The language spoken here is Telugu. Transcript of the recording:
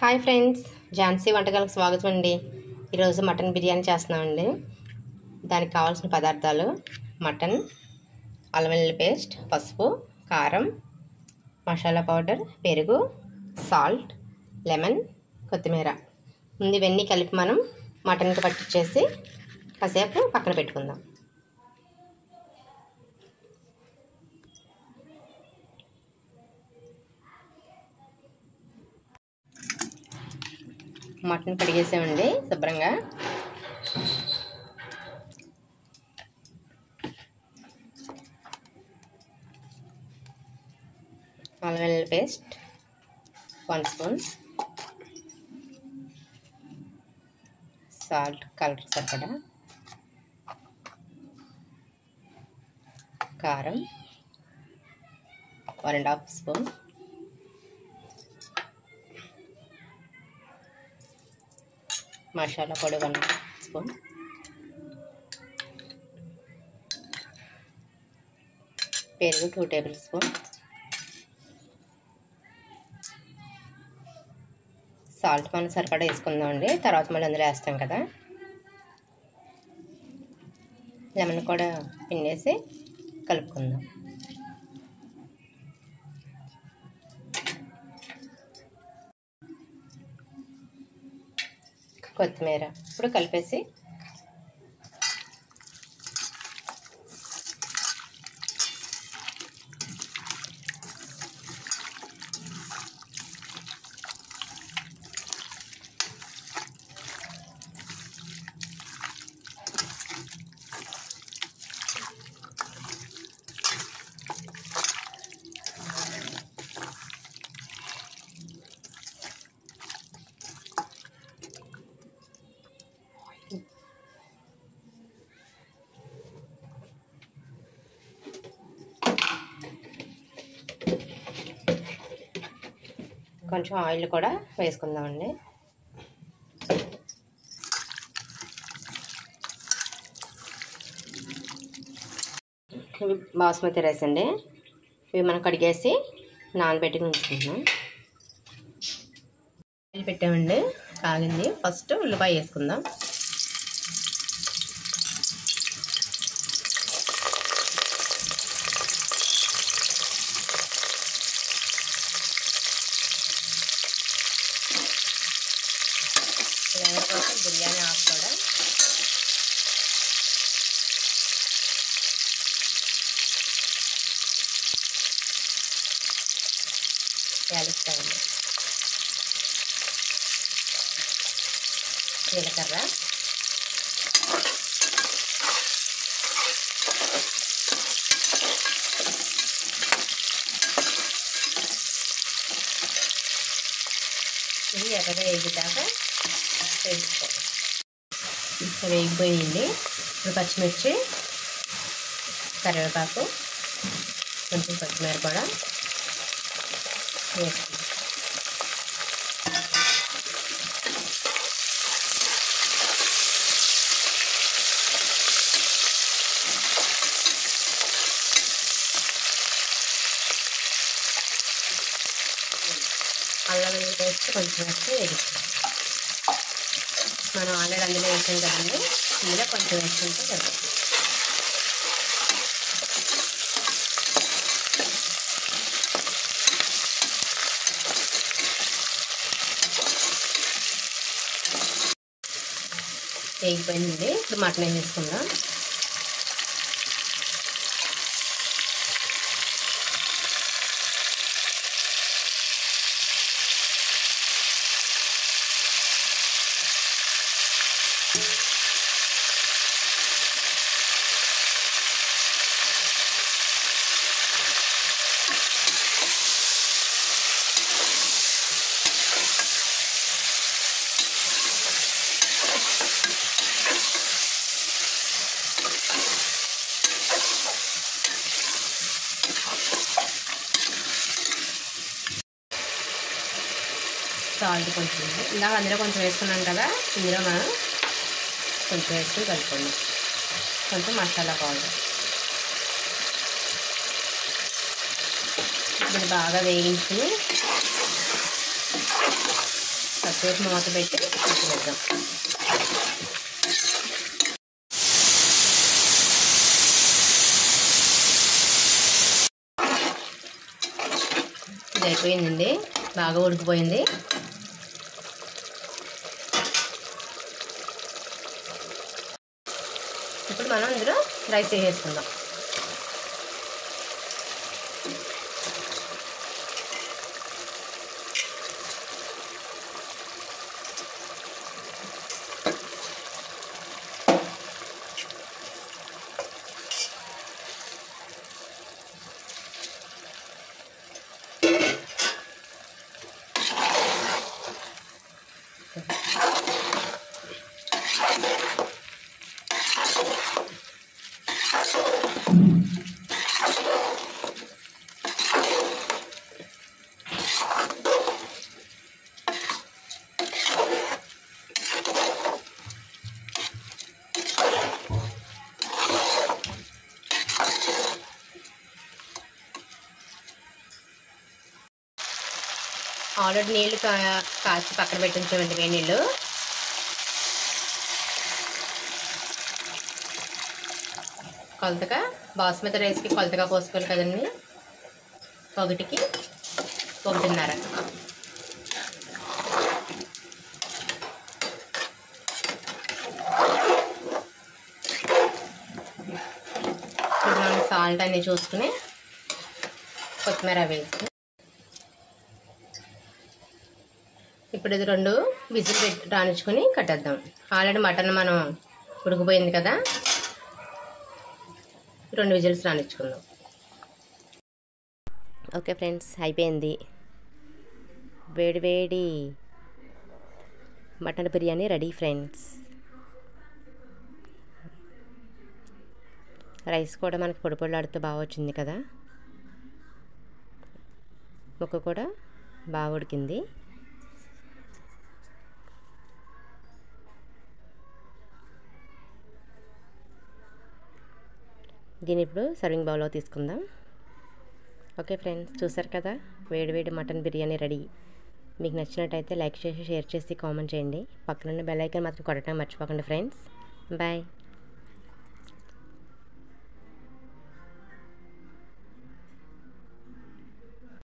హాయ్ ఫ్రెండ్స్, ఝాన్సీ వంటకాలకు స్వాగతం అండి. ఈరోజు మటన్ బిర్యానీ చేస్తున్నామండి. దానికి కావాల్సిన పదార్థాలు: మటన్, అల్లం వెల్లుల్లి పేస్ట్, పసుపు, కారం, మసాలా పౌడర్, పెరుగు, సాల్ట్, లెమన్, కొత్తిమీర. ముందు ఇవన్నీ కలిపి మనం మటన్కి పట్టించేసి కాసేపు పక్కన పెట్టుకుందాం. మటన్ కడిగేసామండి శుభ్రంగా. అల్లం వెల్లుల్లి పేస్ట్ 1 స్పూన్, సాల్ట్ కలర్ సరిపడా, కారం 1.5 స్పూన్, మసాలా పొడి 1 స్పూన్, పెరుగు 2 టేబుల్ స్పూన్, సాల్ట్ మనం సరిపడా వేసుకుందామండి, తర్వాత మళ్ళీ అందులో వేస్తాం కదా. లెమన్ కూడా పిండేసి కలుపుకుందాం. కొత్తిమీర ఇప్పుడు కలిపేసి కొంచెం ఆయిల్ కూడా వేసుకుందామండి. ఇవి బాస్మతి రైస్ అండి. ఇవి మనం కడిగేసి నానబెట్టి ఉంచుకుంటున్నాం. ఆయిల్ పెట్టామండి, కాగింది. ఫస్ట్ ఉల్లిపాయ వేసుకుందాం. కోసం బిర్యానీ ఆకు కూడా వేలుస్తామండి. జీలకర్ర, ఇది ఎర్రగా వేగిదాకా వేసుకోవాలి. వేగిపోయింది. ఇప్పుడు పచ్చిమిర్చి, కరివేపాకు, కొంచెం కొత్తిమీర కూడా వేసుకుంటాం. అల్లం వెల్లుల్లి పేస్ట్ కొంచెం వేస్తే వేగిస్తాం. మనం ఆల్రెడీ అందులో వేసాం కదండి, ఇందులో కొంచెం వేసుకుంటే సరిపోతుంది. వేగిపోయింది. ఇప్పుడు మటన్ వేసుకుందాం. సాల్ట్ కొంచెం, ఇందాక అందులో కొంచెం వేసుకున్నాం కదా, ఇందులో మనం కొంచెం వేసుకుని కలుపుకుందాం. కొంచెం మసాలా పౌడర్. ఇప్పుడు బాగా వేయించి కాసేపు మూత పెట్టి ఉడికిద్దాం. ఇది అయిపోయిందండి, బాగా ఉడికిపోయింది. ఇప్పుడు మనం ఇందులో రైస్ వేసేసుకుందాం. ఆల్రెడీ నీళ్ళు కాచి పక్కన పెట్టించామండి, వేడి నీళ్ళు. కొలతగా బాస్మతి రైస్కి కొలతగా పోసుకోవాలి కదండి, ఒకటికి 1.5. ఇప్పుడు మనం సాల్ట్ అన్నీ చూసుకుని కొత్తిమీర వేసుకుని ఇప్పుడు ఇది 2 విజిల్ రానిచ్చుకొని కట్టేద్దాం. ఆల్రెడీ మటన్ మనం ఉడికిపోయింది కదా, 2 విజిల్స్ రానిచ్చుకుందాం. ఓకే ఫ్రెండ్స్, అయిపోయింది. వేడి వేడి mutton biryani ready friends. Rice కూడా మనకి పొడి పొడిలాడుతూ బాగా వచ్చింది కదా, ముక్క కూడా బాగా ఉడికింది. దీని ఇప్పుడు సర్వింగ్ బౌల్లో తీసుకుందాం. ఓకే ఫ్రెండ్స్, చూసారు కదా, వేడి వేడి మటన్ బిర్యానీ రెడీ. మీకు నచ్చినట్టయితే లైక్ చేసి, షేర్ చేసి, కామెంట్ చేయండి. పక్కనున్న బెల్ ఐకాన్ మాత్రం కొట్టడం మర్చిపోకండి ఫ్రెండ్స్. బాయ్.